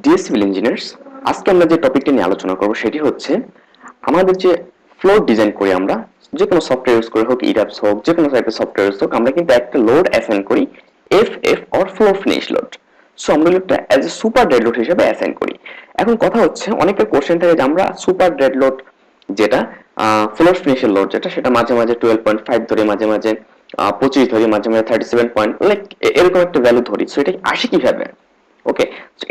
Deer civil engineers, আজকে আমরা যে টপিকটি নিয়ে আলোচনা করব সেটি হচ্ছে আমাদের যে ফ্লোর ডিজাইন করি আমরা যে কোনো সফটওয়্যার ইউজ করে হোক, ইটাবস হোক, যে কোনো টাইপের সফটওয়্যার ইউজ হোক, আমরা কিন্তু একটা লোড অ্যাসাইন করি F or floor finish load. So আমরা লোডটা as a super dead load হিসেবে অ্যাসাইন করি। এখন কথা হচ্ছে অনেকের কোশ্চেন থাকে যে আমরা সুপার ডেড লোড যেটা ফ্লোর ফিনিশের লোড যেটা সেটা মাঝে মাঝে 12.5 ধরে, মাঝে মাঝে 25 ধরি, মাঝে মাঝে 37 পয়েন্ট, লাইক এরকম একটা ভ্যালু ধরি। সো এটা আসে কিভাবে? ওকে,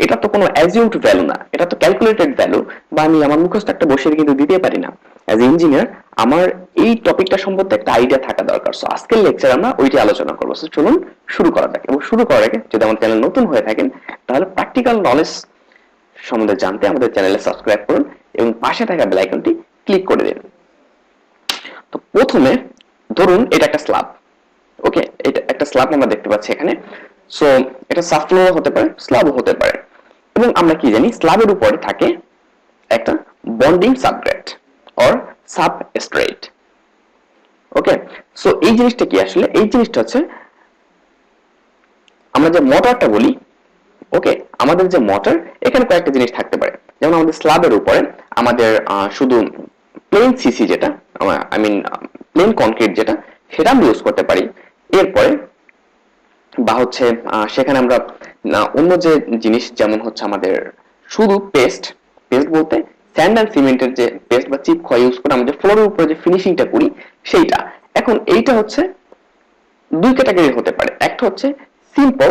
এটা তো কোনো অ্যাজিউমড ভ্যালু না, এটা তো ক্যালকুলেটেড ভ্যালু, বা আমি আমার মুখস্থ একটা বসে কিন্তু দিতে পারি না। অ্যাজ ইঞ্জিনিয়ার আমার এই টপিকটা সম্বন্ধে একটা আইডিয়া থাকা দরকার। সো আজকের লেকচার আমরা ওইটি আলোচনা করবো। সো চলুন শুরু করা যাক। এবং শুরু করার আগে যদি আমার চ্যানেল নতুন হয়ে থাকেন তাহলে প্র্যাকটিক্যাল নলেজ সম্বন্ধে জানতে আমাদের চ্যানেলে সাবস্ক্রাইব করুন এবং পাশে থাকা বেল আইকনটি ক্লিক করে দিন। তো প্রথমে ধরুন এটা একটা স্ল্যাব। ওকে, এটা একটা স্ল্যাব আমরা দেখতে পাচ্ছি এখানে। সো এটা সাবফ্লোর হতে পারে, স্ল্যাবও হতে পারে। এবং আমরা কি জানি, স্ল্যাবের উপরে থাকে একটা bonding subgrade or substrate. Okay, so এই জিনিসটা কি আসলে? এই জিনিসটা হচ্ছে আমরা যে মোটরটা বলি। ওকে, আমাদের যে মোটর, এখানে কয়েকটা জিনিস থাকতে পারে। যেমন আমাদের স্ল্যাবের উপরে আমাদের শুধু প্লেন সিসি যেটা, আই মিন প্লেন কনক্রিট যেটা, সেটা আমরা ইউজ করতে পারি। এরপরে বা হচ্ছে সেখানে আমরা অন্য যে জিনিস, যেমন হচ্ছে আমাদের শুধু পেস্ট বলতে স্যান্ড অ্যান্ড সিমেন্টের যে পেস্ট বা চিপ ক্ষয় ইউজ করে আমাদের ফ্লোরের উপরে যে ফিনিশিংটা করি সেইটা। এখন এইটা হচ্ছে দুই ক্যাটাগরি হতে পারে। একটা হচ্ছে সিম্পল।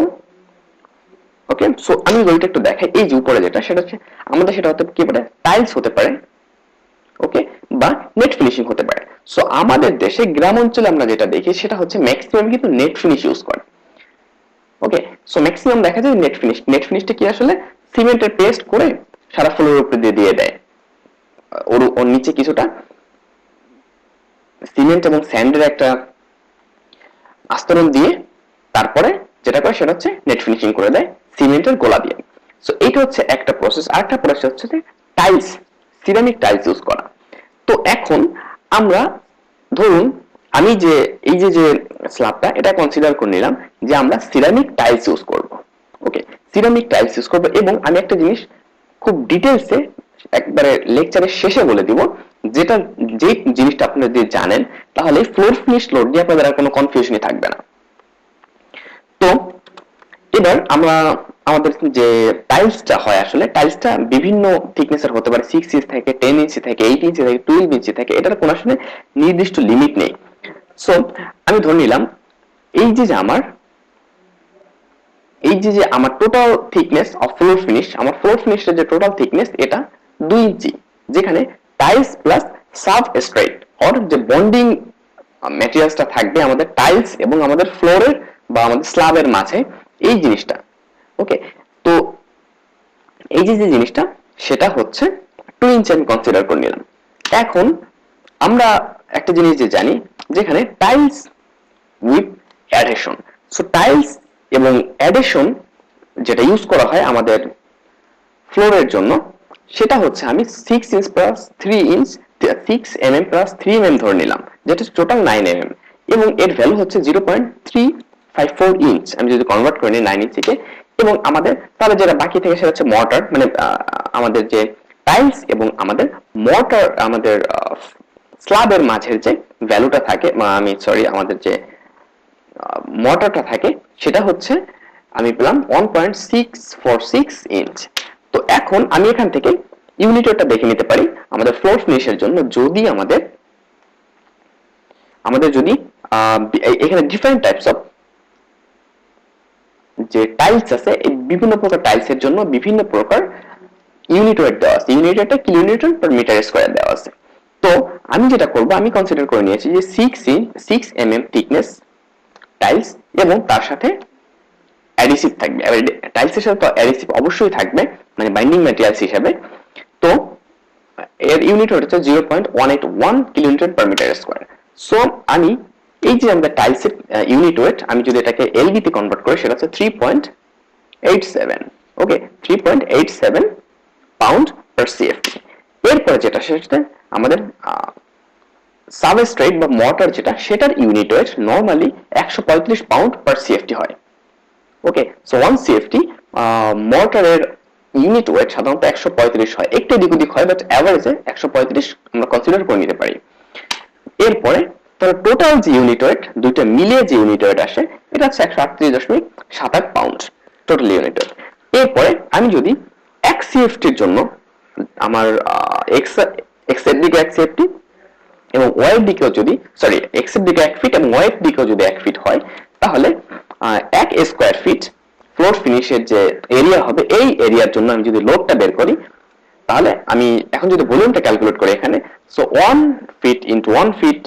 ওকে, সো আমি ওইটা একটু দেখাই। এই যে উপরে যেটা, সেটা হচ্ছে আমাদের, সেটা হতে কি পারে, টাইলস হতে পারে, ওকে, বা নেট ফিনিশিং হতে পারে। সো আমাদের দেশে গ্রাম অঞ্চলে আমরা যেটা দেখি সেটা হচ্ছে ম্যাক্সিমাম কিন্তু নেট ফিনিশ ইউজ করে। ওকে, সো ম্যাক্সিমাম দেখা যায় নেট ফিনিশটা কি আসলে সিমেন্টের পেস্ট করে সারা ফ্লোরের উপরে দিয়ে দেয়, ওর নিচে কিছুটা সিমেন্ট এবং স্যান্ডের একটা আস্তরণ দিয়ে তারপরে যেটা করে সেটা হচ্ছে নেট ফিনিশিং করে দেয় সিমেন্টের গোলা দিয়ে। সো এটা হচ্ছে একটা প্রসেস। আরেকটা প্রসেস হচ্ছে টাইলস, সিরামিক টাইলস ইউজ করা। তো এখন আমরা ধরুন আমি যে এই যে স্ল্যাবটা, এটা কনসিডার করে নিলাম যে আমরা সিরামিক টাইলস ইউজ করব। ওকে, সিরামিক টাইলস ইউজ করব। এবং আমি একটা জিনিস খুব ডিটেলসে একবারে লেকচারের শেষে বলে দিব, যেটা যে জিনিসটা আপনারা যদি জানেন তাহলে ফ্লোর ফিনিশ লোড নিয়ে আপনাদের আর কোনো কনফিউশনই থাকবে না। তো এবার আমরা আমাদের যে টাইলসটা হয়, আসলে টাইলসটা বিভিন্ন থিকনেসের হতে পারে। 6 ইঞ্চি থেকে 10 ইঞ্চি থেকে 8 ইঞ্চি থেকে 12 ইঞ্চি থেকে, এটার কোনো আসলে নির্দিষ্ট লিমিট নেই। সো আমি ধরে নিলাম এই যে আমার total thickness of floor finish, আমার ফ্লোর ফিনিশের যে টোটাল থিকনেস এটা 2 ইঞ্চি, যেখানে টাইলস প্লাস সাবস্ট্রেট অর যে বন্ডিং ম্যাটেরিয়ালসটা থাকবে আমাদের টাইলস এবং আমাদের ফ্লোরের বা আমাদের স্ল্যাবের মাঝে, এই জিনিসটা। ওকে, তো এই যে জিনিসটা সেটা হচ্ছে 2 ইঞ্চি আমি কনসিডার করে নিলাম। এখন আমরা একটা জিনিস যে জানি, যেখানে tiles with adhesion. So tiles এবং অ্যাডহেশন যেটা ইউজ করা হয় আমাদের ফ্লোরের জন্য, সেটা হচ্ছে আমি 6 inch plus 3 inch 6 mm plus 3 mm ধরে নিলাম, যেটা টোটাল 9 mm, এবং এর ভ্যালু হচ্ছে 0.354 ইঞ্চ আমি যদি কনভার্ট করে নিই 9 ইঞ্চিকে। এবং আমাদের তাহলে যেটা বাকি থেকে সেটা হচ্ছে মর্টার, মানে আমাদের যে টাইলস এবং আমাদের মর্টার, আমাদের স্ল্যাবের মাঝের যে ভ্যালুটা থাকে, আমাদের যে মর্টারটা থাকে, সেটা হচ্ছে আমি পেলাম 1.646 ইঞ্চ। তো এখন আমি এখান থেকে ইউনিটটা দেখে নিতে পারি আমাদের ফ্লোর ফিনিশের জন্য। যদি আমাদের যদি এখানে ডিফারেন্ট টাইপস অফ যে টাইলস আছে, এই বিভিন্ন প্রকার টাইলসের জন্য বিভিন্ন প্রকার ইউনিট ওয়েট দেওয়া আছে। ইউনিট ওয়েটটা কিলোমিটার পার মিটার স্কয়ার দেওয়া আছে। তো আমি যেটা করব, আমি কনসিডার করে নিয়েছি যে 6 mm থিকনেস টাইলস এবং তার সাথে অ্যাডিসিভ থাকবে। টাইলসের সাথে তো অ্যাডিসিভ অবশ্যই থাকবে, মানে বাইন্ডিং ম্যাটেরিয়ালস হিসেবে। তো এর ইউনিট ওয়েট হচ্ছে 0.181 kilometre per metre square. So আমি এই যে আমাদের টাইলসের ইউনিট ওয়েট, আমি যদি এটাকে এলবি তে কনভার্ট করি সেটা হচ্ছে 3.87। ওকে, 3.87 পাউন্ড পার সিএফটি। এরপরে যেটা সেটা আমাদের সাবস্ট্রেট বা মর্টার যেটা, সেটার ইউনিট ওয়েট নরমালি 135 পাউন্ড পার সিএফটি হয়। ওকে, সো 1 সিএফটি মর্টারের ইউনিট ওয়েট সাধারণত 135 হয়, একটু এদিক ওদিক হয়, বাট অ্যাভারেজে 135 আমরা কনসিডার করে নিতে পারি। এরপরে তাহলে টোটাল যে ইউনিট ওয়েট দুইটা মিলিয়ে যে ইউনিট ওয়েট আসে এটা হচ্ছে 138.78 পাউন্ড টোটাল ইউনিট ওয়েট। এরপরে আমি যদি এক সিএফটির জন্য আমার এক্স এর দিকে এক সিএফটি এবং ওয়াই এর দিকেও যদি এক্স এর দিকে 1 ফিট এবং ওয়াই এর দিকেও যদি 1 ফিট হয়, তাহলে 1 স্কয়ার ফিট ফ্লোর ফিনিশের যে এরিয়া হবে এই এরিয়ার জন্য আমি যদি লোডটা বের করি, তাহলে আমি এখন যদি ভলিউমটা ক্যালকুলেট করি এখানে, so 1 feet into 1 feet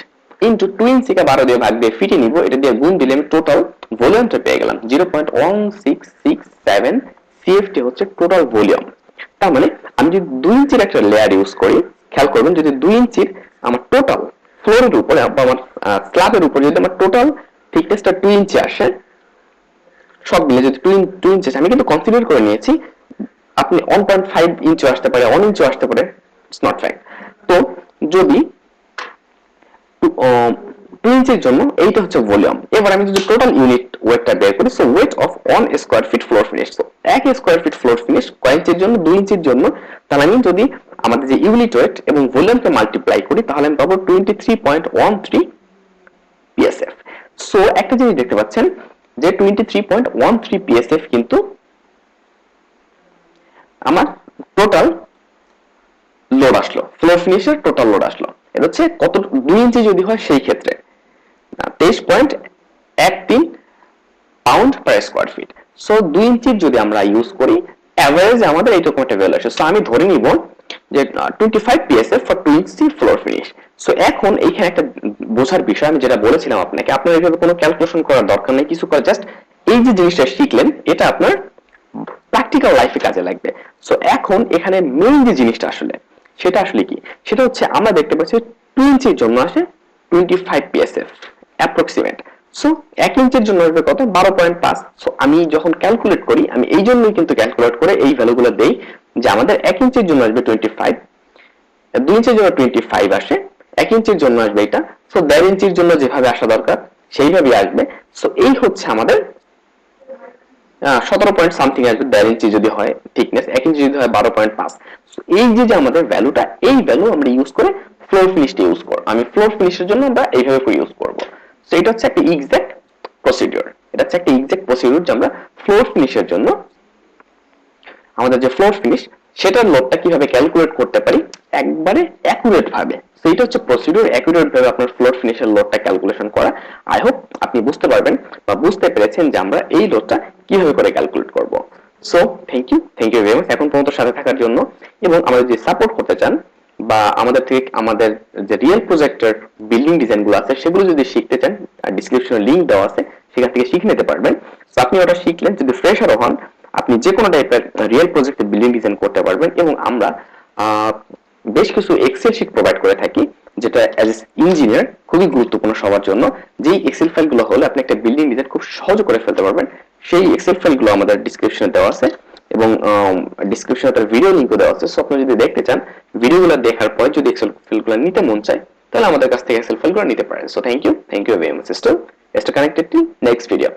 into 2 ইঞ্চিকে 12 দিয়ে ভাগ দিয়ে ফিটে নিব, এটা দিয়ে গুণ দিলে আমি টোটাল ভলিউমটা পেয়ে গেলাম 0.1667 সিএফটি হচ্ছে টোটাল ভলিউম। তার মানে আমি যদি 2 ইঞ্চির একটা লেয়ার ইউজ করি, খেয়াল করবেন যদি 2 ইঞ্চির আমার টোটাল ফ্লোরের উপরে বা আমার স্ল্যাবের উপরে যদি আমার টোটাল থিকনেসটা 2 ইঞ্চি আসে, সব মিলে যদি 2 ইঞ্চি আমি কিন্তু কনসিডার করে নিয়েছি, আপনি 1.5 ইঞ্চি আসতে পারে, 1 ইঞ্চি আসতে পারে, ইটস নট ফ্যাক্ট। তো যদি 2 ইঞ্চির জন্য এইটা হচ্ছে ভলিউম। এবার আমি যদি টোটাল ইউনিট ওয়েটটা বের করি, so weight of 1 square feet floor finish, তো 1 স্কয়ার ফিট ফ্লোর ফিনিশ কয় ইঞ্চির জন্য? 2 ইঞ্চির জন্য। তাহলে আমি যদি আমাদের যে ইউনিট ওয়েট এবং ভলিউমকে মাল্টিপ্লাই করি তাহলে আমি পাবো 23.13 পিএসএফ। সো একটা জিনিস দেখতে পাচ্ছেন যে 23.13 পিএসএফ কিন্তু আমার টোটাল লোড আসলো, ফ্লোর ফিনিশের টোটাল লোড আসলো। এটা হচ্ছে কত 2 ইঞ্চি যদি হয় সেই ক্ষেত্রে 23.13 pound per square feet. So 2 ইঞ্চির যদি আমরা ইউজ করি এভারেজ আমাদের এইরকম একটা ভ্যালু আসে। সো আমি ধরে নিব যে 25 PSF for 2 inch floor finish. So এখন এইখানে একটা বোঝার বিষয়, আমি যেটা বলেছিলাম আপনাকে, আপনার এইভাবে কোনো ক্যালকুলেশন করার দরকার নেই, কিছু করা, জাস্ট এই যে জিনিসটা শিখলেন এটা আপনার প্র্যাকটিক্যাল লাইফে কাজে লাগবে। সো এখন এখানে মেইন যে জিনিসটা আসলে সেটা আসলে কি, সেটা হচ্ছে আমরা দেখতে পাচ্ছি 2 ইঞ্চির জন্য আসে 25 পিএসএফ অ্যাপ্রক্সিমেট। সো 1 ইঞ্চির জন্য আসবে কত? 12.5। সো আমি যখন ক্যালকুলেট করি আমি এই জন্যই কিন্তু ক্যালকুলেট করে এই ভ্যালুগুলো দেই যে আমাদের 1 ইঞ্চির জন্য আসবে 25, 2 ইঞ্চির জন্য 25 আসে, 1 ইঞ্চির জন্য আসবে এটা। সো 1.5 ইঞ্চির জন্য যেভাবে আসা দরকার সেইভাবেই আসবে। সো এই হচ্ছে আমাদের 17 পয়েন্ট সামথিং আসবে 1.5 ইঞ্চি যদি হয় থিকনেস, 1 ইঞ্চি যদি হয় 12.5। এই যে আমাদের ভ্যালুটা, এই ভ্যালু আমরা ইউজ করে ফ্লোর ফিনিশটা ইউজ করব। আমি ফ্লোর ফিনিশের জন্য আমরা এইভাবে করে ইউজ করব। সো এটা হচ্ছে একটা এক্সাক্ট প্রসিডিউর, এটা হচ্ছে একটা এক্সাক্ট প্রসিডিউর যে আমরা ফ্লোর ফিনিশের জন্য আমাদের যে ফ্লোর ফিনিশ সেটার লোডটা কিভাবে ক্যালকুলেট করতে পারি একবারে অ্যাকুরেট ভাবে। সো এটা হচ্ছে প্রসিডিউর, অ্যাকুরেট ভাবে আপনার ফ্লোর ফিনিশের লোডটা ক্যালকুলেশন করা। আই হোপ আপনি বুঝতে পারবেন বা বুঝতে পেরেছেন যে আমরা এই লোডটা কিভাবে করে ক্যালকুলেট করব। So thank you very much এখন পর্যন্ত সাথে থাকার জন্য। এবং আমাদের যে সাপোর্ট করতে চান বা আমাদের থেকে আমাদের যে রিয়েল প্রজেক্টের বিল্ডিং ডিজাইন গুলো আছে সেগুলো যদি শিখতে চান, ডেসক্রিপশনে লিংক দেওয়া আছে, সেখান থেকে শিখে নিতে পারবেন। সো আপনি ওটা শিখলেন, যদি ফ্রেশারও হন আপনি যে কোনো টাইপের রিয়েল প্রজেক্টে বিল্ডিং ডিজাইন করতে পারবেন। এবং আমরা বেশ কিছু এক্সেল শীট প্রোভাইড করে থাকি যেটা অ্যাজ ইঞ্জিনিয়ার খুবই গুরুত্বপূর্ণ সবার জন্য। যেই এক্সেল ফাইলগুলো হলে আপনি একটা বিল্ডিং ডিজাইন খুব সহজে করে ফেলতে পারবেন, সেই এক্সেল ফাইলগুলো আমাদের ডেসক্রিপশনে দেওয়া আছে এবং ডেসক্রিপশনে তার ভিডিও লিংকও দেওয়া আছে। সো আপনি যদি দেখতে চান ভিডিওগুলো দেখার পর যদি এক্সেল ফাইলগুলো নিতে মন চায় তাহলে আমাদের কাছ থেকে এক্সেল ফাইলগুলো নিতে পারেন। So thank you very much. Stay connected till next video.